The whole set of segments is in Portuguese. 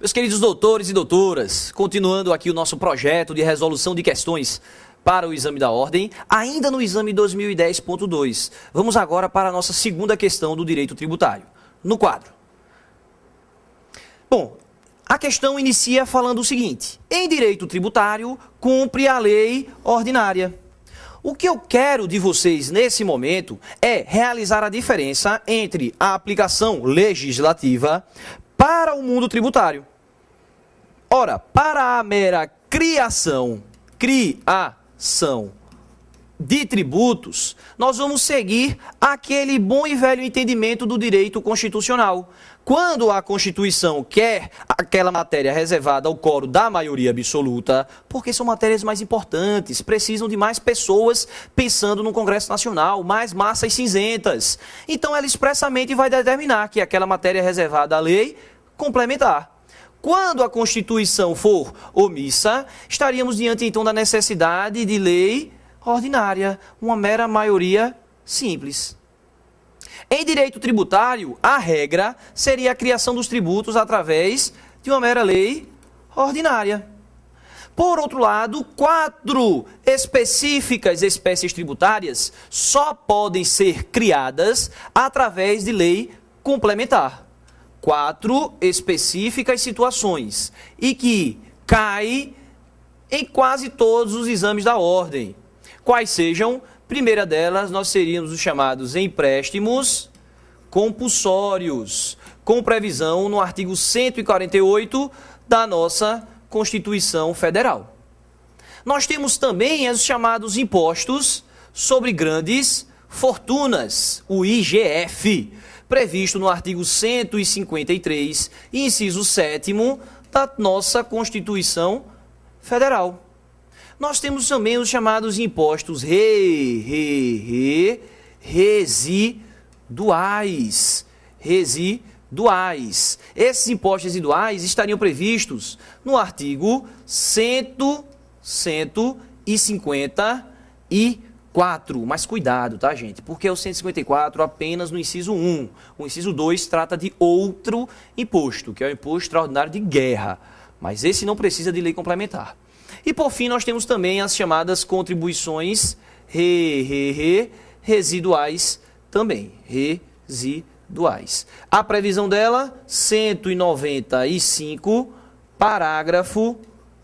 Meus queridos doutores e doutoras, continuando aqui o nosso projeto de resolução de questões para o exame da ordem, ainda no exame 2010.2. Vamos agora para a nossa segunda questão do direito tributário, no quadro. Bom, a questão inicia falando o seguinte: em direito tributário, cumpre a lei ordinária. O que eu quero de vocês nesse momento é realizar a diferença entre a aplicação legislativa para o mundo tributário. Ora, para a mera criação de tributos, nós vamos seguir aquele bom e velho entendimento do direito constitucional. Quando a Constituição quer aquela matéria reservada ao quórum da maioria absoluta, porque são matérias mais importantes, precisam de mais pessoas pensando no Congresso Nacional, mais massas cinzentas. Então ela expressamente vai determinar que aquela matéria é reservada à lei complementar. Quando a Constituição for omissa, estaríamos diante então da necessidade de lei ordinária, uma mera maioria simples. Em direito tributário, a regra seria a criação dos tributos através de uma mera lei ordinária. Por outro lado, 4 específicas espécies tributárias só podem ser criadas através de lei complementar. 4 específicas situações e que caem em quase todos os exames da ordem. Quais sejam? Primeira delas, nós seríamos os chamados empréstimos compulsórios, com previsão no artigo 148 da nossa Constituição Federal. Nós temos também os chamados impostos sobre grandes fortunas, o IGF, previsto no artigo 153, inciso 7º da nossa Constituição Federal. Nós temos também os chamados impostos residuais. Esses impostos residuais estariam previstos no artigo 154. Mas cuidado, tá, gente? Porque é o 154 apenas no inciso 1. O inciso 2 trata de outro imposto, que é o imposto extraordinário de guerra. Mas esse não precisa de lei complementar. E, por fim, nós temos também as chamadas contribuições residuais também. Residuais. A previsão dela, 195, parágrafo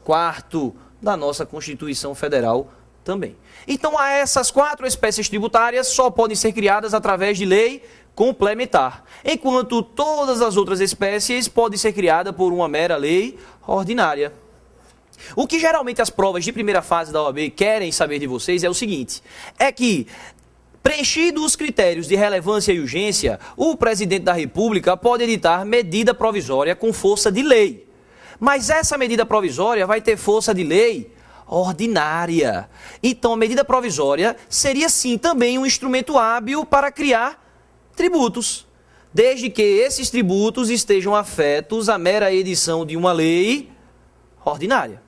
4º da nossa Constituição Federal também. Então, essas 4 espécies tributárias só podem ser criadas através de lei complementar, enquanto todas as outras espécies podem ser criadas por uma mera lei ordinária. O que geralmente as provas de primeira fase da OAB querem saber de vocês é o seguinte: é que, preenchidos os critérios de relevância e urgência, o presidente da República pode editar medida provisória com força de lei. Mas essa medida provisória vai ter força de lei ordinária. Então, a medida provisória seria, sim, também um instrumento hábil para criar tributos, desde que esses tributos estejam afetos à mera edição de uma lei ordinária.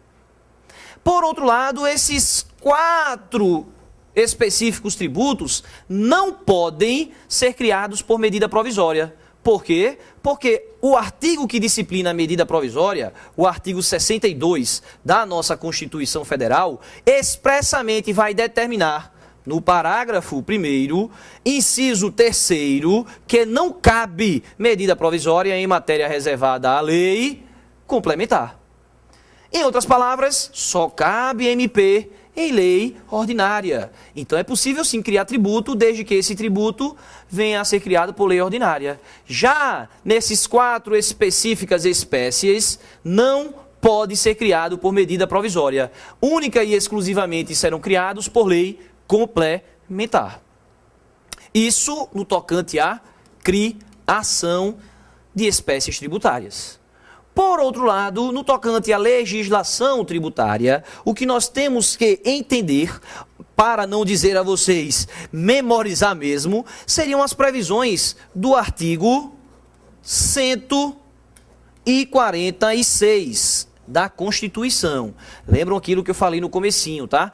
Por outro lado, esses 4 específicos tributos não podem ser criados por medida provisória. Por quê? Porque o artigo que disciplina a medida provisória, o artigo 62 da nossa Constituição Federal, expressamente vai determinar, no parágrafo 1º, inciso 3º, que não cabe medida provisória em matéria reservada à lei complementar. Em outras palavras, só cabe MP em lei ordinária. Então é possível sim criar tributo, desde que esse tributo venha a ser criado por lei ordinária. Já nesses 4 específicas espécies, não pode ser criado por medida provisória. Única e exclusivamente serão criados por lei complementar. Isso no tocante à criação de espécies tributárias. Por outro lado, no tocante à legislação tributária, o que nós temos que entender, para não dizer a vocês memorizar mesmo, seriam as previsões do artigo 146 da Constituição. Lembram aquilo que eu falei no comecinho, tá?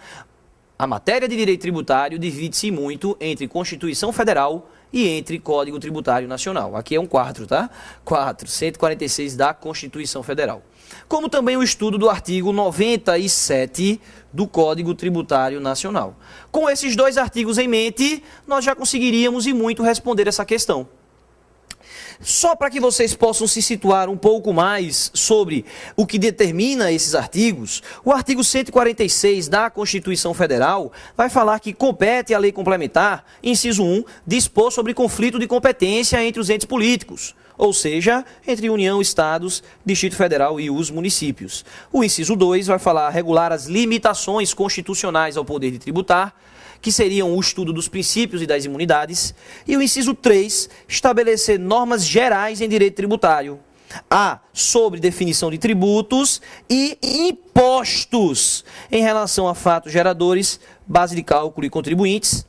A matéria de direito tributário divide-se muito entre Constituição Federal e entre Código Tributário Nacional. Aqui é um 4, tá? 4, 146 da Constituição Federal. Como também o estudo do artigo 97 do Código Tributário Nacional. Com esses dois artigos em mente, nós já conseguiríamos e muito responder essa questão. Só para que vocês possam se situar um pouco mais sobre o que determina esses artigos, o artigo 146 da Constituição Federal vai falar que compete à lei complementar, inciso 1, dispor sobre conflito de competência entre os entes políticos, ou seja, entre União, Estados, Distrito Federal e os municípios. O inciso 2 vai falar regular as limitações constitucionais ao poder de tributar, que seriam o estudo dos princípios e das imunidades, e o inciso 3, estabelecer normas gerais em direito tributário. A, sobre definição de tributos e impostos em relação a fatos geradores, base de cálculo e contribuintes.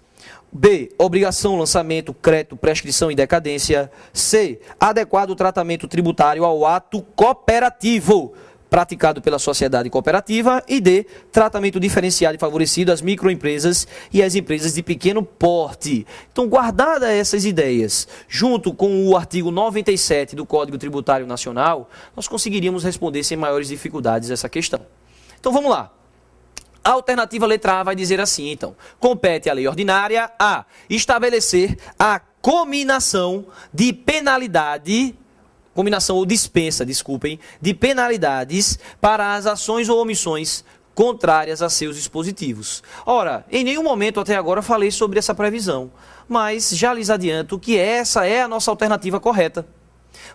B, obrigação, lançamento, crédito, prescrição e decadência. C, adequado tratamento tributário ao ato cooperativo praticado pela sociedade cooperativa, e D, tratamento diferenciado e favorecido às microempresas e às empresas de pequeno porte. Então, guardadas essas ideias, junto com o artigo 97 do Código Tributário Nacional, nós conseguiríamos responder sem maiores dificuldades essa questão. Então, vamos lá. A alternativa letra A vai dizer assim, então, compete à lei ordinária a estabelecer a cominação de penalidade, combinação ou dispensa, desculpem, de penalidades para as ações ou omissões contrárias a seus dispositivos. Ora, em nenhum momento até agora falei sobre essa previsão, mas já lhes adianto que essa é a nossa alternativa correta,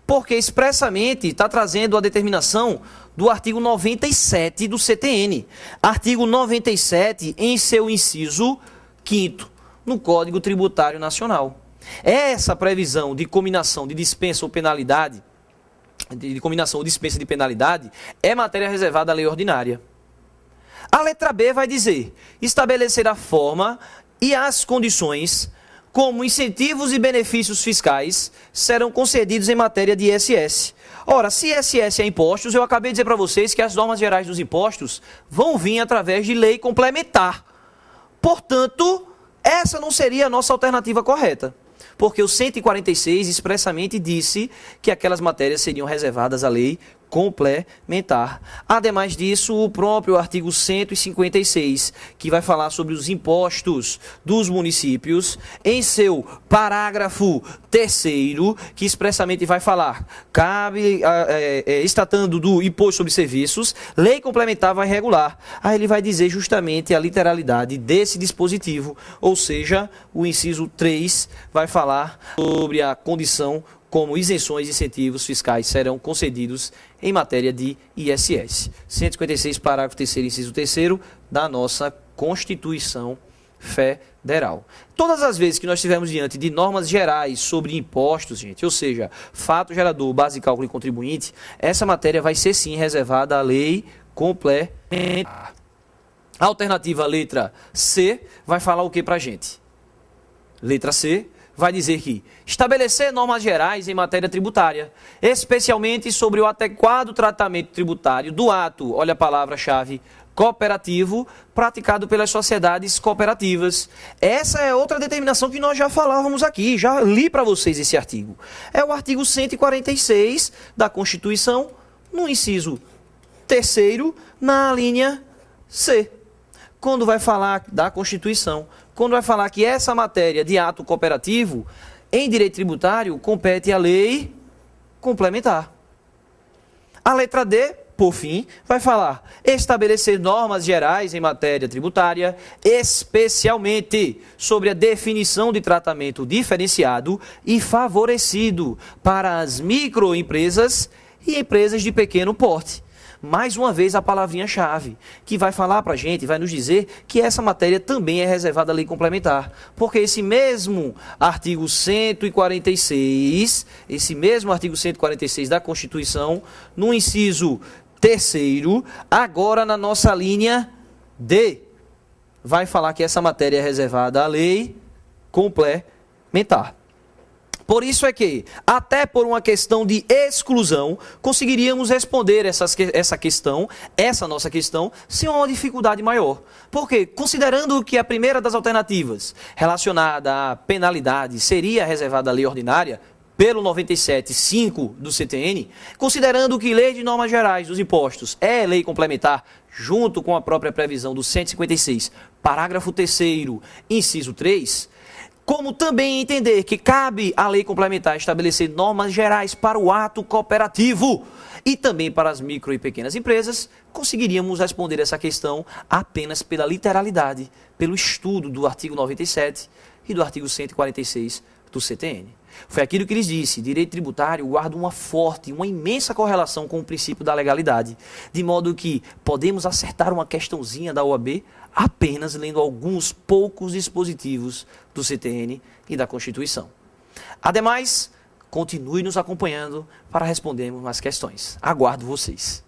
porque expressamente está trazendo a determinação do artigo 97 do CTN. Artigo 97 em seu inciso 5º, no Código Tributário Nacional. Essa previsão de cominação de dispensa ou penalidade, de cominação ou dispensa de penalidade, é matéria reservada à lei ordinária. A letra B vai dizer, estabelecer a forma e as condições como incentivos e benefícios fiscais serão concedidos em matéria de ISS. Ora, se ISS é impostos, eu acabei de dizer para vocês que as normas gerais dos impostos vão vir através de lei complementar. Portanto, essa não seria a nossa alternativa correta, porque o 146 expressamente disse que aquelas matérias seriam reservadas à lei complementar. Ademais disso, o próprio artigo 156, que vai falar sobre os impostos dos municípios, em seu parágrafo 3º, que expressamente vai falar, cabe, estatando do imposto sobre serviços, lei complementar vai regular. Aí ele vai dizer justamente a literalidade desse dispositivo, ou seja, o inciso 3 vai falar sobre a condição como isenções e incentivos fiscais serão concedidos em matéria de ISS. 156, parágrafo 3º, inciso 3º da nossa Constituição Federal. Todas as vezes que nós estivermos diante de normas gerais sobre impostos, gente, ou seja, fato gerador, base de cálculo e contribuinte, essa matéria vai ser sim reservada à lei complementar. A alternativa letra C vai falar o que para a gente? Letra C vai dizer que estabelecer normas gerais em matéria tributária, especialmente sobre o adequado tratamento tributário do ato, olha a palavra-chave, cooperativo, praticado pelas sociedades cooperativas. Essa é outra determinação que nós já falávamos aqui, já li para vocês esse artigo. É o artigo 146 da Constituição, no inciso 3º, na linha C. Quando vai falar da Constituição, quando vai falar que essa matéria de ato cooperativo, em direito tributário, compete à lei complementar. A letra D, por fim, vai falar estabelecer normas gerais em matéria tributária, especialmente sobre a definição de tratamento diferenciado e favorecido para as microempresas e empresas de pequeno porte. Mais uma vez a palavrinha-chave, que vai falar para a gente, vai nos dizer que essa matéria também é reservada à lei complementar. Porque esse mesmo artigo 146, da Constituição, no inciso 3º, agora na nossa linha D, vai falar que essa matéria é reservada à lei complementar. Por isso é que, até por uma questão de exclusão, conseguiríamos responder essa nossa questão, sem uma dificuldade maior. Porque, considerando que a primeira das alternativas relacionada à penalidade seria reservada à lei ordinária, pelo 97.5 do CTN, considerando que Lei de Normas Gerais dos Impostos é lei complementar, junto com a própria previsão do 156, parágrafo 3º, inciso 3, como também entender que cabe à lei complementar estabelecer normas gerais para o ato cooperativo e também para as micro e pequenas empresas, conseguiríamos responder essa questão apenas pela literalidade, pelo estudo do artigo 97 e do artigo 146 do CTN. Foi aquilo que lhes disse, direito tributário guarda uma forte, uma imensa correlação com o princípio da legalidade, de modo que podemos acertar uma questãozinha da OAB apenas lendo alguns poucos dispositivos do CTN e da Constituição. Ademais, continue nos acompanhando para respondermos mais questões. Aguardo vocês.